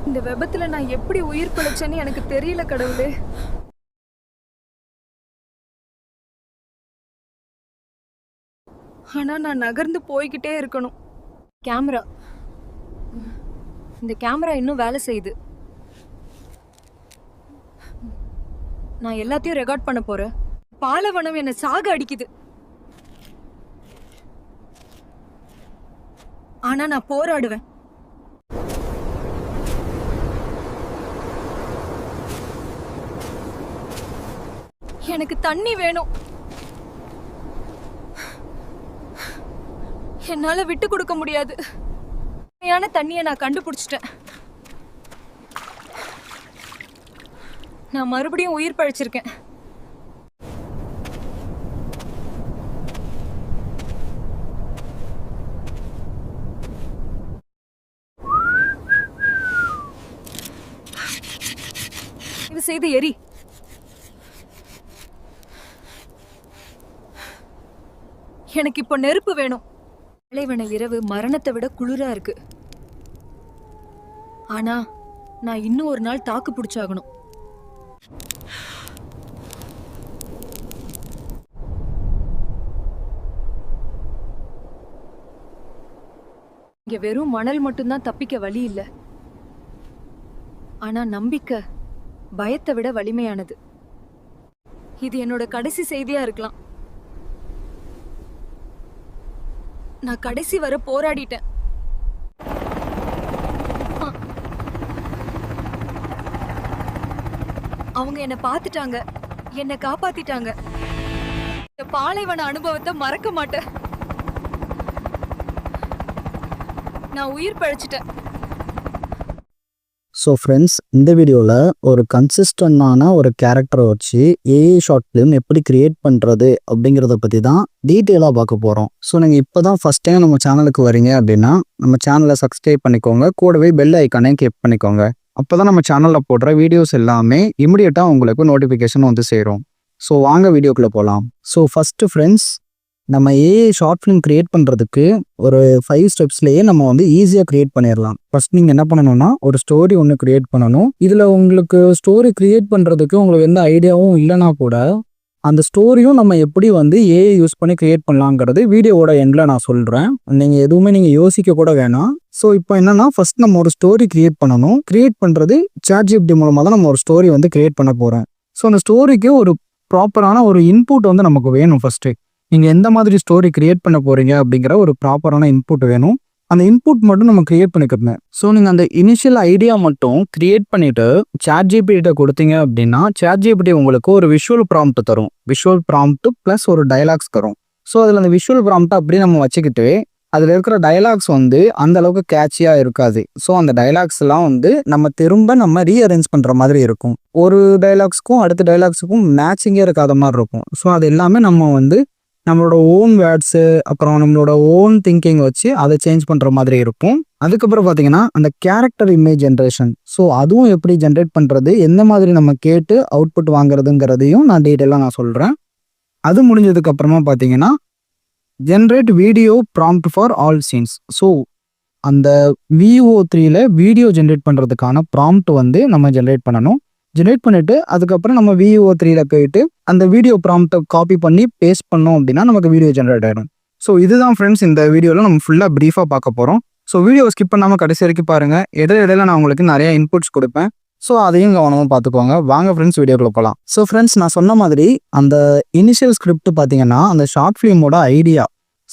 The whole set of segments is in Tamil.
இந்த விபத்துல நான் எப்படி உயிர் பிழைச்சேன்னு எனக்கு தெரியல கடவுளே. ஆனா நான் நகர்ந்து போய்கிட்டே இருக்கணும். கேமரா, இந்த கேமரா இன்னும் வேலை செய்யுது. நான் எல்லாத்தையும் ரெக்கார்ட் பண்ண போறேன். பாலைவனம் என்ன சாக அடிக்குது. ஆனா நான் போராடுவேன். எனக்கு தண்ணி வேணும். என்னால விட்டு கொடுக்க முடியாது. உண்மையான தண்ணியை நான் கண்டுபிடிச்சிட்டேன். நான் மறுபடியும் உயிர் பழைச்சிருக்கேன். இது செய்து எரி. எனக்கு இப்போ நெருப்பு வேணும். பாலைவன இரவு மரணத்தை விட குளிரா இருக்கு. ஆனா நான் இன்னும் ஒரு நாள் தாக்கு பிடிச்சாகணும். இங்க வெறும் மணல் மட்டும்தான் தப்பிக்க வழி இல்ல. ஆனா நம்பிக்கை பயத்தை விட வலிமையானது. இது என்னோட கடைசி செய்தியா இருக்கலாம். நான் கடைசி வர போராடிட்டேன். அவங்க என்ன பார்த்துட்டாங்க, என்ன காப்பாத்திட்டாங்க. இந்த பாலைவன அனுபவத்தை மறக்க மாட்டேன். நான் உயிர் பழைச்சிட்டேன். ஸோ ஃப்ரெண்ட்ஸ், இந்த வீடியோவில் ஒரு கன்சிஸ்டண்டான ஒரு கேரக்டரை வச்சு ஏஐ ஷார்ட் ஃபிலிம் எப்படி கிரியேட் பண்ணுறது அப்படிங்கிறத பற்றி தான் டீட்டெயிலாக பார்க்க போகிறோம். ஸோ நீங்கள் இப்போ தான் ஃபஸ்ட் டைம் நம்ம சேனலுக்கு வரீங்க அப்படின்னா நம்ம சேனலை சப்ஸ்கிரைப் பண்ணிக்கோங்க. கூடவே பெல் ஐக்கானையும் கிளிக் பண்ணிக்கோங்க. அப்போ தான் நம்ம சேனலில் போடுற வீடியோஸ் எல்லாமே இமிடியேட்டாக உங்களுக்கு நோட்டிஃபிகேஷன் வந்து சேரும். ஸோ வாங்க வீடியோக்குள்ளே போகலாம். ஸோ ஃபஸ்ட்டு ஃப்ரெண்ட்ஸ், நம்ம ஏஐ ஷார்ட் ஃபிலிம் கிரியேட் பண்ணுறதுக்கு ஒரு 5 ஸ்டெப்ஸ்லேயே நம்ம வந்து ஈஸியாக கிரியேட் பண்ணிடலாம். ஃபர்ஸ்ட் நீங்கள் என்ன பண்ணணும்னா, ஒரு ஸ்டோரி ஒன்று கிரியேட் பண்ணணும். இதில் உங்களுக்கு ஸ்டோரி கிரியேட் பண்ணுறதுக்கு உங்களுக்கு எந்த ஐடியாவும் இல்லைனா கூட அந்த ஸ்டோரியும் நம்ம எப்படி வந்து ஏஐ யூஸ் பண்ணி கிரியேட் பண்ணலாங்கிறது வீடியோவோட எண்டில் நான் சொல்கிறேன். நீங்கள் எதுவுமே யோசிக்க கூட வேணாம். ஸோ இப்போ என்னன்னா, ஃபர்ஸ்ட் நம்ம ஒரு ஸ்டோரி கிரியேட் பண்ணணும். கிரியேட் பண்ணுறது ChatGPT மூலமாக தான் நம்ம ஒரு ஸ்டோரி வந்து கிரியேட் பண்ண போகிறேன். ஸோ அந்த ஸ்டோரிக்கு ஒரு ப்ராப்பரான ஒரு இன்புட் வந்து நமக்கு வேணும். ஃபர்ஸ்ட்டு நீங்கள் எந்த மாதிரி ஸ்டோரி கிரியேட் பண்ண போகிறீங்க அப்படிங்கிற ஒரு ப்ராப்பரான இன்புட் வேணும். அந்த இன்புட் மட்டும் நம்ம கிரியேட் பண்ணிக்கிறோம். ஸோ நீங்கள் அந்த இனிஷியல் ஐடியா மட்டும் கிரியேட் பண்ணிவிட்டு ChatGPT கொடுத்தீங்க அப்படின்னா ChatGPT உங்களுக்கு ஒரு விஷுவல் ப்ராம்ப்ட் தரும். விஷுவல் ப்ராம்ப்ட் ப்ளஸ் ஒரு டயலாக்ஸ் தரும். ஸோ அதில் அந்த விஷுவல் ப்ராம்ப்ட்டை அப்படியே நம்ம வச்சுக்கிட்டு அதில் இருக்கிற டயலாக்ஸ் வந்து அந்த அளவுக்கு கேட்சியாக இருக்காது. ஸோ அந்த டயலாக்ஸ்லாம் வந்து நம்ம ரீஅரேஞ்ச் பண்ணுற மாதிரி இருக்கும். ஒரு டயலாக்ஸுக்கும் அடுத்த டயலாக்ஸுக்கும் மேட்சிங்கே இருக்காத மாதிரி இருக்கும். ஸோ அது எல்லாமே நம்ம வந்து நம்மளோட ஓன் வேர்ட்ஸு, அப்புறம் நம்மளோட ஓன் திங்கிங் வச்சு அதை சேஞ்ச் பண்ணுற மாதிரி இருக்கும். அதுக்கப்புறம் பார்த்தீங்கன்னா அந்த கேரக்டர் இமேஜ் ஜென்ரேஷன். ஸோ அதுவும் எப்படி ஜென்ரேட் பண்ணுறது, எந்த மாதிரி நம்ம கேட்டு அவுட்புட் வாங்குறதுங்கிறதையும் நான் டீட்டெயிலாக சொல்கிறேன். அது முடிஞ்சதுக்கப்புறமா பார்த்தீங்கன்னா generate video prompt for all scenes. So அந்த VO3ல வீடியோ ஜென்ரேட் பண்ணுறதுக்கான ப்ராம்ப்ட் வந்து நம்ம ஜென்ரேட் பண்ணணும். ஜென்ரேட் பண்ணிவிட்டு அதுக்கப்புறம் நம்ம VO3ல போயிட்டு அந்த வீடியோ ப்ராம்ப்டை காப்பி பண்ணி பேஸ்ட் பண்ணோம் அப்படின்னா நமக்கு வீடியோ ஜென்ரேட் ஆகிடும். ஸோ இதுதான் ஃப்ரெண்ட்ஸ் இந்த வீடியோவில் நம்ம ஃபுல்லாக ப்ரீஃபாக பார்க்க போகிறோம். ஸோ வீடியோ ஸ்கிப் பண்ணாமல் கடைசி வரைக்கும் பாருங்கள். இடையில நான் உங்களுக்கு நிறைய இன்புட்ஸ் கொடுப்பேன். ஸோ அதையும் கவனமாக பார்த்துக்கோங்க. வாங்க ஃப்ரெண்ட்ஸ் வீடியோக்குள்ள போகலாம். ஸோ ஃப்ரெண்ட்ஸ், நான் சொன்ன மாதிரி அந்த இனிஷியல் ஸ்கிரிப்ட் பார்த்தீங்கன்னா அந்த ஷார்ட் ஃபிலிமோட ஐடியா.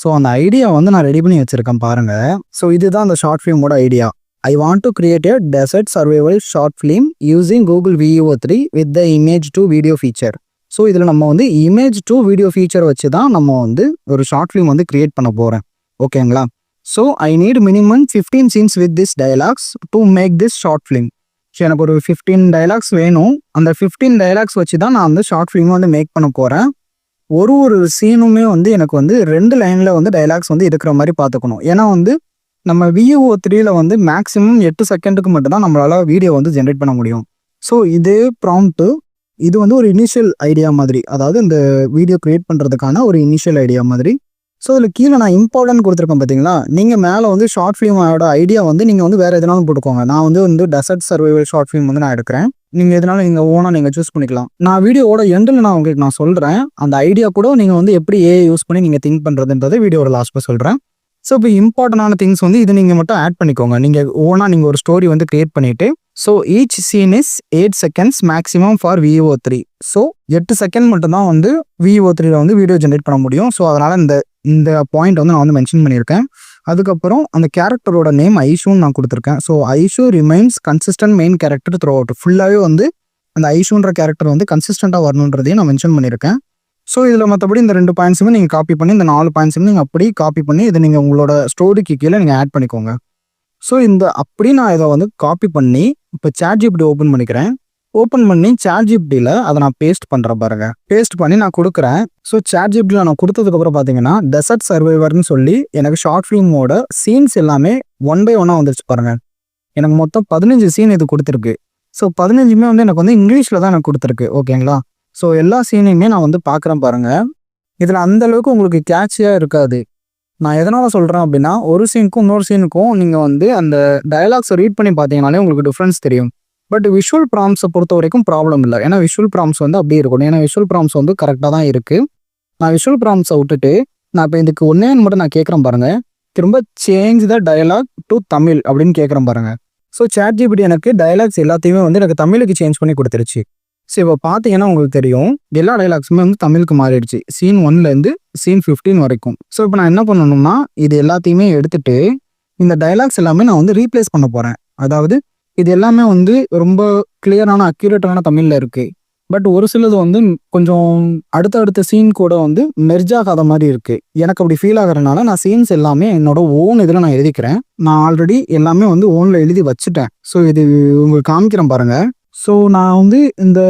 ஸோ அந்த ஐடியா வந்து நான் ரெடி பண்ணி வச்சுருக்கேன் பாருங்கள். ஸோ இதுதான் அந்த ஷார்ட் ஃபிலிமோட idea. I want to create a desert survival short film using Google VO3 with the image to video feature. So இதில் நம்ம வந்து image to video feature வச்சு தான் நம்ம வந்து ஒரு ஷார்ட் ஃபிலிம் வந்து கிரியேட் பண்ண போகிறேன். ஓகேங்களா? So I need minimum 15 scenes with this dialogues to make this short film. So எனக்கு ஒரு 15 dialogues வேணும். அந்த 15 dialogues வச்சு தான் நான் வந்து ஷார்ட் ஃபிலிம் வந்து மேக் பண்ண போகிறேன். ஒரு சீனுமே வந்து எனக்கு வந்து 2 லைனில் வந்து டைலாக்ஸ் வந்து இருக்கிற மாதிரி பார்த்துக்கணும். ஏன்னா வந்து நம்ம VO3ல வந்து மேக்ஸிமம் 8 செகண்டுக்கு மட்டும்தான் நம்மளால் வீடியோ வந்து ஜென்ரேட் பண்ண முடியும். ஸோ இதே ப்ராம்ப்ட்டு இது வந்து ஒரு இனிஷியல் ஐடியா மாதிரி, அதாவது இந்த வீடியோ கிரியேட் பண்ணுறதுக்கான ஒரு இனிஷியல் ஐடியா மாதிரி. ஸோ இதில் கீழே நான் இம்பார்ட்டன்ட் கொடுத்துருக்கேன் பார்த்தீங்களா, நீங்கள் மேலே வந்து ஷார்ட் ஃபிலிமோட ஐடியா வந்து நீங்கள் வந்து வேறு எதுனாலும் போட்டுக்கோங்க. நான் வந்து டெசர்ட் சர்வைவல் ஷார்ட் ஃபிலிம் வந்து நான் எடுக்கிறேன். நீங்கள் எதனால நீங்கள் ஓனாக நீங்கள் சூஸ் பண்ணிக்கலாம். நான் வீடியோவோட எண்டில் நான் உங்களுக்கு நான் சொல்கிறேன். அந்த ஐடியா கூட நீங்கள் வந்து எப்படி ஏஐ யூஸ் பண்ணி நீங்கள் திங்க் பண்ணுறதுன்றதை வீடியோட லாஸ்ட்டில் சொல்கிறேன். ஸோ இப்போ இம்பார்ட்டண்டான திங்ஸ் வந்து இது நீங்கள் மட்டும் ஆட் பண்ணிக்கோங்க. நீங்கள் ஓனாக நீங்கள் ஒரு ஸ்டோரி வந்து கிரியேட் பண்ணிவிட்டு, so each scene is 8 seconds maximum for VO3. So 8 second மட்டும்தான் வந்து VO3ல வந்து வீடியோ ஜென்ரேட் பண்ண முடியும். ஸோ அதனால் இந்த பாயிண்ட் வந்து நான் வந்து மென்ஷன் பண்ணியிருக்கேன். அதுக்கப்புறம் அந்த கேரக்டரோட நேம் ஐஷூன்னு நான் கொடுத்துருக்கேன். So Aishu remains consistent main character through out. ஃபுல்லாகவே வந்து அந்த ஐஷூன்ற கேரக்டர் வந்து கன்சிஸ்டண்ட்டாக வரணுன்றதையும் நான் மென்ஷன் பண்ணியிருக்கேன். ஸோ இதில் மற்றபடி இந்த 2 பாயிண்ட்ஸுமே நீங்கள் காப்பி பண்ணி, இந்த 4 பாயிண்ட்ஸுமே நீங்கள் அப்படி காப்பி பண்ணி இதை நீங்கள் உங்களோட ஸ்டோரிக்கு கீழே நீங்கள் ஆட் பண்ணிக்கோங்க. ஸோ அப்படி நான் இதை வந்து காப்பி பண்ணி இப்போ ChatGPT ஓப்பன் பண்ணிக்கிறேன். ஓப்பன் பண்ணி ChatGPTல அதை நான் பேஸ்ட் பண்ணுறேன் பாருங்க. பேஸ்ட் பண்ணி நான் கொடுக்குறேன். ஸோ ChatGPTல நான் கொடுத்ததுக்கப்புறம் பார்த்தீங்கன்னா டெசர்ட் சர்வைவர்னு சொல்லி எனக்கு ஷார்ட் ஃபிலிமோட சீன்ஸ் எல்லாமே 1 by 1 வந்துருச்சு பாருங்க. எனக்கு மொத்தம் 15 சீன் இது கொடுத்துருக்கு. ஸோ 15மே வந்து எனக்கு வந்து இங்கிலீஷில் தான் எனக்கு கொடுத்துருக்கு. ஓகேங்களா? ஸோ எல்லா சீனையுமே நான் வந்து பார்க்குறேன் பாருங்க. இதில் அந்தளவுக்கு உங்களுக்கு கேட்சியாக இருக்காது. நான் எதனால் சொல்கிறேன் அப்படின்னா, ஒரு சீனுக்கும் இன்னொரு சீனுக்கும் நீங்கள் வந்து அந்த டயலாக்ஸை ரீட் பண்ணி பார்த்தீங்கனாலே உங்களுக்கு டிஃப்ரென்ஸ் தெரியும். பட் விஷுவல் ப்ராம்ஸை பொறுத்த வரைக்கும் ப்ராப்ளம் இல்லை. ஏன்னா விஷுவல் ப்ராம்ஸ் வந்து அப்படியே இருக்கணும். ஏன்னா விஷுவல் ப்ராம்ஸ் வந்து கரெக்டாக தான் இருக்குது. நான் விஷுவல் ப்ராம்ஸை விட்டுட்டு நான் இப்போ இதுக்கு ஒன்றே மட்டும் நான் கேட்குறேன் பாருங்கள். திரும்ப change the dialogue to Tamil அப்படின்னு கேட்குறேன் பாருங்கள். ஸோ ChatGPT எனக்கு டயலாக்ஸ் எல்லாத்தையுமே வந்து எனக்கு தமிழுக்கு சேஞ்ச் பண்ணி கொடுத்துருச்சு. ஸோ இப்போ பார்த்தீங்கன்னா உங்களுக்கு தெரியும், எல்லா டைலாக்ஸுமே வந்து தமிழுக்கு மாறிடுச்சு. சீன் 1லேருந்து சீன் 15 வரைக்கும். ஸோ இப்போ நான் என்ன பண்ணணும்னா, இது எல்லாத்தையுமே எடுத்துட்டு இந்த டைலாக்ஸ் எல்லாமே நான் வந்து ரீப்ளேஸ் பண்ண போகிறேன். அதாவது இது எல்லாமே வந்து ரொம்ப கிளியரான அக்யூரேட்டான தமிழில் இருக்குது. பட் ஒரு சிலது வந்து கொஞ்சம் அடுத்த சீன் கூட வந்து மெர்ஜ் ஆகாத மாதிரி இருக்குது. எனக்கு அப்படி ஃபீல் ஆகிறதுனால நான் சீன்ஸ் எல்லாமே என்னோட ஓன் இதில் நான் எழுதிக்கிறேன். நான் ஆல்ரெடி எல்லாமே வந்து ஓனில் எழுதி வச்சுட்டேன். ஸோ இது உங்களுக்கு காமிக்கிறேன் பாருங்கள். ஸோ நான் வந்து இந்த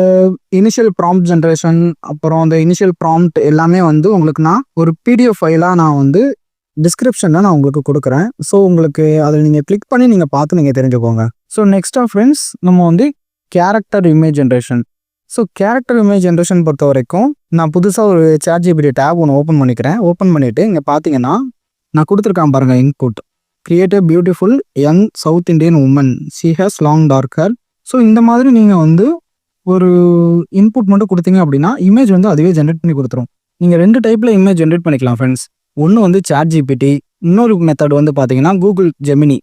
இனிஷியல் ப்ராம்ப்ட் ஜென்ரேஷன், அப்புறம் அந்த இனிஷியல் ப்ராம்ப்ட் எல்லாமே வந்து உங்களுக்கு நான் ஒரு PDF ஃபைலாக நான் வந்து டிஸ்கிரிப்ஷனில் நான் உங்களுக்கு கொடுக்குறேன். ஸோ உங்களுக்கு அதில் நீங்கள் கிளிக் பண்ணி நீங்கள் பார்த்து நீங்கள் தெரிஞ்சுக்கோங்க. ஸோ நெக்ஸ்ட்டாக ஃப்ரெண்ட்ஸ், நம்ம வந்து character image generation. So character image generation பொறுத்த வரைக்கும் நான் புதுசாக ஒரு ChatGPT டேப் ஒன்று ஓப்பன் பண்ணிக்கிறேன். ஓப்பன் பண்ணிவிட்டு இங்கே பார்த்தீங்கன்னா நான் கொடுத்துருக்கேன் பாருங்கள் input. Create a beautiful young South Indian woman, she has long dark hair. So இந்த மாதிரி நீங்கள் வந்து ஒரு இன்புட் மட்டும் கொடுத்தீங்க அப்படின்னா இமேஜ் வந்து அதுவே ஜென்ரேட் பண்ணி கொடுத்துரும். நீங்கள் 2 டைப்பில் இமேஜ் ஜென்ரேட் பண்ணிக்கலாம் ஃப்ரெண்ட்ஸ். ஒன்று வந்து ChatGPT, இன்னொரு மெத்தட் வந்து பார்த்தீங்கன்னா Google Gemini.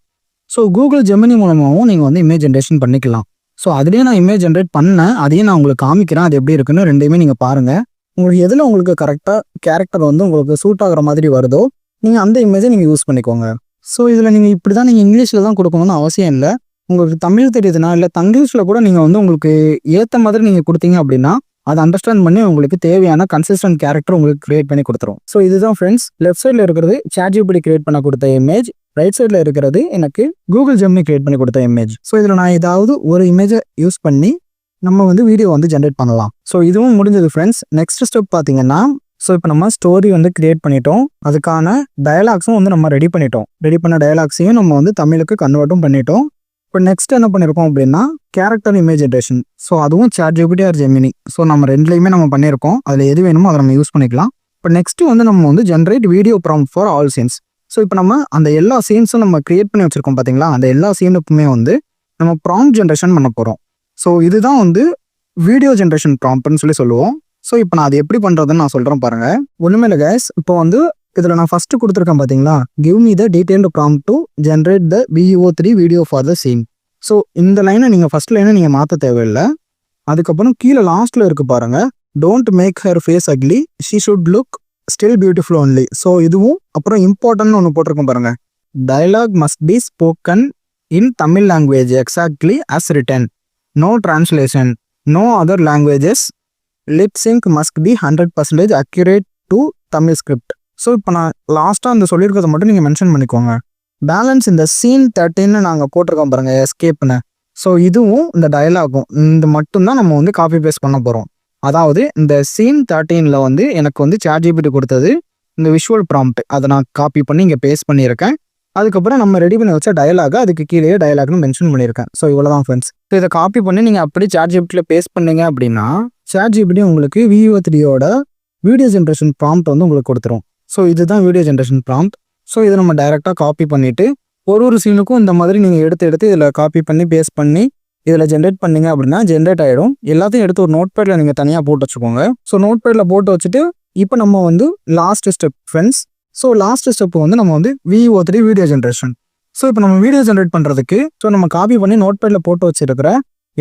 So Google Gemini மூலமாகவும் நீங்கள் வந்து இமேஜ் ஜென்ரேஷன் பண்ணிக்கலாம். ஸோ அதுலேயே நான் இமேஜ் ஜென்ரேட் பண்ணேன், அதையும் நான் உங்களுக்கு காமிக்கிறேன். அது எப்படி இருக்குன்னு 2யுமே நீங்கள் பாருங்கள். உங்களுக்கு எதில் உங்களுக்கு கரெக்டாக கேரக்டர் வந்து உங்களுக்கு சூட் ஆகிற மாதிரி வருதோ நீங்கள் அந்த இமேஜை நீங்கள் யூஸ் பண்ணிக்கோங்க. ஸோ இதில் நீங்கள் இப்படி தான் நீங்கள் இங்கிலீஷில் தான் கொடுக்கணும்னு அவசியம் இல்லை. உங்களுக்கு தமிழ் தெரியுதுன்னா இல்லை தங்கிலீஷில் கூட நீங்கள் வந்து உங்களுக்கு ஏற்ற மாதிரி நீங்கள் கொடுத்தீங்க அப்படின்னா அதை அண்டர்ஸ்டாண்ட் பண்ணி உங்களுக்கு தேவையான கன்சிஸ்டன்ட் கேரக்டர் உங்களுக்கு கிரியேட் பண்ணி கொடுத்துரும். ஸோ இதுதான் ஃப்ரெண்ட்ஸ், லெஃப்ட் சைடில் இருக்கிறது ChatGPT கிரியேட் பண்ண கொடுத்த இமேஜ், ரைட் சைடில் இருக்கிறது எனக்கு கூகுள் ஜெமினி கிரியேட் பண்ணி கொடுத்த இமேஜ். ஸோ இதில் நான் ஏதாவது ஒரு இமேஜை யூஸ் பண்ணி நம்ம வந்து வீடியோ வந்து ஜென்ரேட் பண்ணலாம். ஸோ இதுவும் முடிஞ்சது ஃப்ரெண்ட்ஸ். நெக்ஸ்ட் ஸ்டெப் பார்த்தீங்கன்னா, ஸோ இப்போ நம்ம ஸ்டோரி வந்து கிரியேட் பண்ணிட்டோம், அதுக்கான டயலாக்ஸும் வந்து நம்ம ரெடி பண்ணிட்டோம். ரெடி பண்ண டயலாக்ஸையும் நம்ம வந்து தமிழுக்கு கன்வெர்ட்டும் பண்ணிட்டோம். இப்போ நெக்ஸ்ட் என்ன பண்ணியிருக்கோம் அப்படின்னா கேரக்டர் இமேஜ் ஜென்ரேஷன். ஸோ அதுவும் ChatGPT ஆர் ஜெமினி. ஸோ நம்ம 2லையுமே நம்ம பண்ணியிருக்கோம். அதில் எது வேணுமோ அதை நம்ம யூஸ் பண்ணிக்கலாம். இப்போ நெக்ஸ்ட்டு வந்து நம்ம வந்து generate video prompt for all scenes. So இப்போ நம்ம அந்த எல்லா சீன்ஸும் நம்ம கிரியேட் பண்ணி வச்சுருக்கோம் பார்த்தீங்களா, அந்த எல்லா சீனுக்குமே வந்து நம்ம ப்ராம்ப்ட் ஜென்ரேஷன் பண்ண போகிறோம். ஸோ இதுதான் வந்து வீடியோ ஜென்ரேஷன் ப்ராம்ப்ட்னு சொல்லுவோம். ஸோ இப்போ நான் அது எப்படி பண்ணுறதுன்னு நான் சொல்கிறேன் பாருங்கள். ஒன்றுமே இல்லை கைஸ், இப்போ வந்து இதில் நான் ஃபஸ்ட்டு கொடுத்துருக்கேன் பார்த்தீங்களா, give me the detailed prompt to generate the VO3 video for the scene. So இந்த லைனை நீங்கள் ஃபஸ்ட் லைனை நீங்கள் மாற்ற தேவையில்லை. அதுக்கப்புறம் கீழே லாஸ்ட்டில் இருக்குது பாருங்கள், don't make her face ugly, she should look still beautiful only. So இதுவும் அப்புறம் இம்பார்ட்டன்ட்னு ஒன்று போட்டிருக்கோம் பாருங்கள், dialogue must be spoken in Tamil language exactly as written, no translation, no other languages, lip sync must be 100% accurate to Tamil script. So இப்போ நான் லாஸ்ட்டாக அந்த சொல்லியிருக்கிறத மட்டும் நீங்கள் மென்ஷன் பண்ணிக்கோங்க. பேலன்ஸ் இந்த சீன் 13 நாங்கள் போட்டிருக்கோம் பாருங்கள், எஸ்கேப்னு. ஸோ இதுவும் இந்த டயலாகும் இந்த மட்டும்தான் நம்ம வந்து காப்பி பேஸ்ட் பண்ண போகிறோம். அதாவது இந்த சீன் 13ல் வந்து எனக்கு வந்து ChatGPT கொடுத்தது இந்த விஷுவல் ப்ராம்ப்ட், அதை நான் காப்பி பண்ணி இங்கே பேஸ்ட் பண்ணியிருக்கேன். அதுக்கப்புறம் நம்ம ரெடி பண்ணி வச்ச டயலாக அதுக்கு கீழே டயலாக்னு மென்ஷன் பண்ணியிருக்கேன். ஸோ இவ்வளோதான் ஃப்ரெண்ட்ஸ். ஸோ இதை காப்பி பண்ணி நீங்கள் அப்படி ChatGPTல பேஸ்ட் பண்ணீங்க அப்படின்னா ChatGPT உங்களுக்கு VO3யோட வீடியோ ஜென்ரேஷன் ப்ராம்ப்ட் வந்து உங்களுக்கு கொடுத்துரும். ஸோ இதுதான் வீடியோ ஜென்ரேஷன் ப்ராம்ப்ட். ஸோ இதை நம்ம டைரெக்டாக காப்பி பண்ணிவிட்டு ஒரு சீனுக்கும் இந்த மாதிரி நீங்கள் எடுத்து இதில் காப்பி பண்ணி பேஸ்ட் பண்ணி இதில் ஜென்ரேட் பண்ணிங்க அப்படின்னா ஜென்ரேட் ஆகிடும். எல்லாத்தையும் எடுத்து ஒரு நோட் பேடில் நீங்கள் தனியாக போட்டு வச்சுக்கோங்க. ஸோ நோட் பேடில் போட்டு வச்சுட்டு இப்போ நம்ம வந்து last step friends. So last step வந்து நம்ம வந்து VO3 வீடியோ ஜென்ரேஷன். ஸோ இப்போ நம்ம வீடியோ ஜென்ரேட் பண்ணுறதுக்கு நம்ம காப்பி பண்ணி நோட் பேடில் போட்டு வச்சிருக்கிற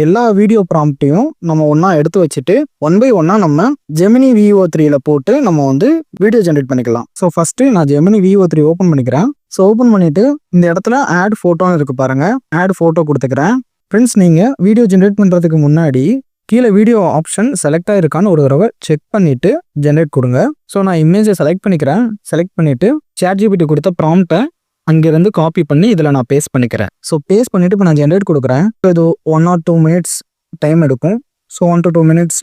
எல்லா வீடியோ ப்ராம்ப்டையும் நம்ம ஒன்றா எடுத்து வச்சுட்டு 1 by 1 நம்ம ஜெமினி VO3ல போட்டு நம்ம வந்து வீடியோ ஜென்ரேட் பண்ணிக்கலாம். ஸோ ஃபஸ்ட்டு நான் ஜெமினி VO3 ஓப்பன் பண்ணிக்கிறேன். ஸோ ஓப்பன் பண்ணிவிட்டு இந்த இடத்துல ஆட் ஃபோட்டோன்னு இருக்குது பாருங்கள், ஆட் ஃபோட்டோ கொடுத்துக்கிறேன். ஃப்ரெண்ட்ஸ், நீங்கள் வீடியோ ஜென்ரேட் பண்ணுறதுக்கு முன்னாடி கீழே வீடியோ ஆப்ஷன் செலக்ட் ஆகிருக்கான்னு ஒரு தடவை செக் பண்ணிவிட்டு ஜென்ரேட் கொடுங்க. ஸோ நான் இமேஜை செலக்ட் பண்ணிக்கிறேன். செலக்ட் பண்ணிவிட்டு ChatGPT கொடுத்த ப்ராம்ப்டை அங்கேருந்து காப்பி பண்ணி இதில் நான் பேஸ்ட் பண்ணிக்கிறேன். ஸோ பேஸ்ட் பண்ணிவிட்டு இப்போ நான் ஜென்ரேட் கொடுக்குறேன். இது 1 or 2 minutes டைம் எடுக்கும். ஸோ 1 to 2 minutes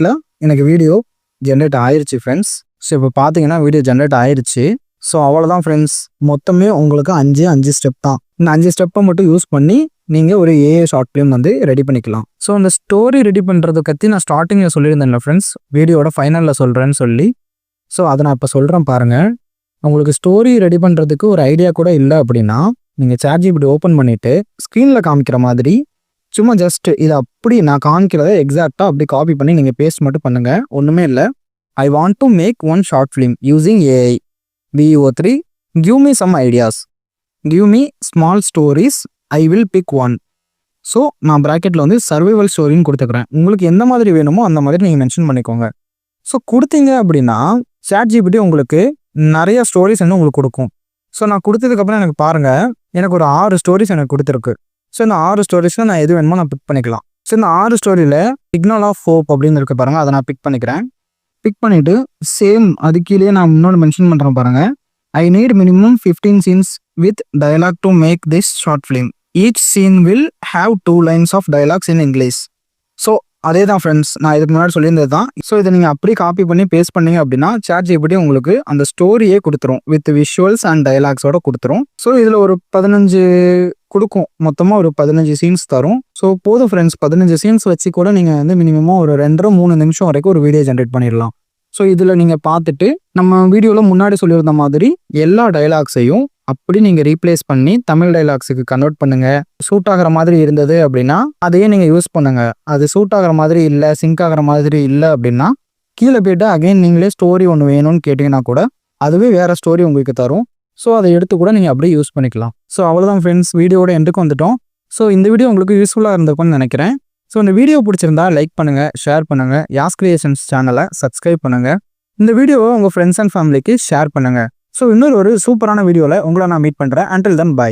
எனக்கு வீடியோ ஜென்ரேட் ஆயிடுச்சு ஃப்ரெண்ட்ஸ். ஸோ இப்போ பார்த்தீங்கன்னா வீடியோ ஜென்ரேட் ஆயிடுச்சு. ஸோ அவ்வளோதான் ஃப்ரெண்ட்ஸ், மொத்தமே உங்களுக்கு 5 ஸ்டெப் தான். இந்த 5 ஸ்டெப்பை மட்டும் யூஸ் பண்ணி நீங்கள் ஒரு AI ஷார்ட் ஃபிலிம் வந்து ரெடி பண்ணிக்கலாம். ஸோ அந்த ஸ்டோரி ரெடி பண்ணுறதை பற்றி நான் ஸ்டார்டிங்கில் சொல்லியிருந்தேன்ல ஃப்ரெண்ட்ஸ், வீடியோட ஃபைனலில் சொல்கிறேன்னு சொல்லி. ஸோ அதை நான் இப்போ சொல்கிறேன் பாருங்கள். உங்களுக்கு ஸ்டோரி ரெடி பண்ணுறதுக்கு ஒரு ஐடியா கூட இல்லை அப்படின்னா நீங்கள் ChatGPT ஓப்பன் பண்ணிவிட்டு ஸ்க்ரீனில் காமிக்கிற மாதிரி சும்மா ஜஸ்ட் இதை அப்படி நான் காமிக்கிறத எக்ஸாக்டாக அப்படி காப்பி பண்ணி நீங்கள் பேஸ்ட் மட்டும் பண்ணுங்கள். ஒன்றுமே இல்லை. I want to make 1 short film using AI VO3. Give me some ideas. Give me small stories. I will pick 1. So நான் ப்ராக்கெட்டில் வந்து சர்வைவல் ஸ்டோரின்னு கொடுத்துக்கிறேன். உங்களுக்கு எந்த மாதிரி வேணுமோ அந்த மாதிரி நீங்கள் மென்ஷன் பண்ணிக்கோங்க. ஸோ கொடுத்தீங்க அப்படின்னா ChatGPT உங்களுக்கு நிறைய ஸ்டோரிஸ் வந்து உங்களுக்கு கொடுக்கும். ஸோ நான் கொடுத்ததுக்கப்புறம் எனக்கு பாருங்கள், எனக்கு ஒரு 6 ஸ்டோரிஸ் எனக்கு கொடுத்துருக்கு. ஸோ இந்த 6 ஸ்டோரிஸில் நான் எது வேணுமோ நான் பிக் பண்ணிக்கலாம். ஸோ இந்த 6 ஸ்டோரியில் சிக்னல் ஆஃப் ஹோப் அப்படின்னு இருக்கு பாருங்கள், அதை நான் பிக் பண்ணிக்கிறேன். பிக் பண்ணிவிட்டு சேம் அது கீழே நான் முன்னோட மென்ஷன் பண்ணுறேன் பாருங்கள். I need minimum 15 scenes with dialogue to make this short film. Each scene will have 2 lines of dialogues in English. So அதே தான் ஃப்ரெண்ட்ஸ், நான் இதுக்கு முன்னாடி சொல்லியிருந்தது தான். ஸோ இதை நீங்கள் அப்படியே காப்பி பண்ணி பேஸ்ட் பண்ணீங்க அப்படின்னா ChatGPT உங்களுக்கு அந்த ஸ்டோரியே கொடுத்துரும், வித் விஷுவல்ஸ் அண்ட் டைலாக்ஸோட கொடுத்துரும். ஸோ இதில் ஒரு 15 கொடுக்கும், மொத்தமாக ஒரு 15 சீன்ஸ் தரும். ஸோ போதும் ஃப்ரெண்ட்ஸ், 15 சீன்ஸ் வச்சு கூட நீங்கள் வந்து மினிமமாக ஒரு 2-3 நிமிஷம் வரைக்கும் ஒரு வீடியோ ஜென்ரேட் பண்ணிடலாம். ஸோ இதில் நீங்கள் பார்த்துட்டு நம்ம வீடியோவில் முன்னாடி சொல்லியிருந்த மாதிரி எல்லா டைலாக்ஸையும் அப்படி நீங்கள் ரீப்ளேஸ் பண்ணி தமிழ் டைலாக்ஸுக்கு கன்வெர்ட் பண்ணுங்கள். சூட் ஆகிற மாதிரி இருந்தது அப்படின்னா அதையே நீங்கள் யூஸ் பண்ணுங்கள். அது சூட் ஆகிற மாதிரி இல்லை, சிங்க் ஆகிற மாதிரி இல்லை அப்படின்னா கீழே போய்ட்டு அகைன் நீங்களே ஸ்டோரி ஒன்று வேணும்னு கேட்டிங்கன்னா கூட அதுவே வேறு ஸ்டோரி உங்களுக்கு தரும். ஸோ அதை எடுத்து கூட நீங்கள் அப்படியே யூஸ் பண்ணிக்கலாம். ஸோ அவ்வளோதான் ஃப்ரெண்ட்ஸ், வீடியோட எண்டுக்கு வந்துட்டோம். ஸோ இந்த வீடியோ உங்களுக்கு யூஸ்ஃபுல்லாக இருந்திருக்கும்னு நினைக்கிறேன். ஸோ இந்த வீடியோ பிடிச்சிருந்தா லைக் பண்ணுங்கள், ஷேர் பண்ணுங்கள், யாஸ் கிரியேஷன்ஸ் சேனலை சப்ஸ்கிரைப் பண்ணுங்கள். இந்த வீடியோவை உங்கள் ஃப்ரெண்ட்ஸ் அண்ட் ஃபேமிலிக்கு ஷேர் பண்ணுங்கள். ஸோ இன்னொரு சூப்பரான வீடியோவில் உங்களை நான் மீட் பண்ணுறேன். Until then by.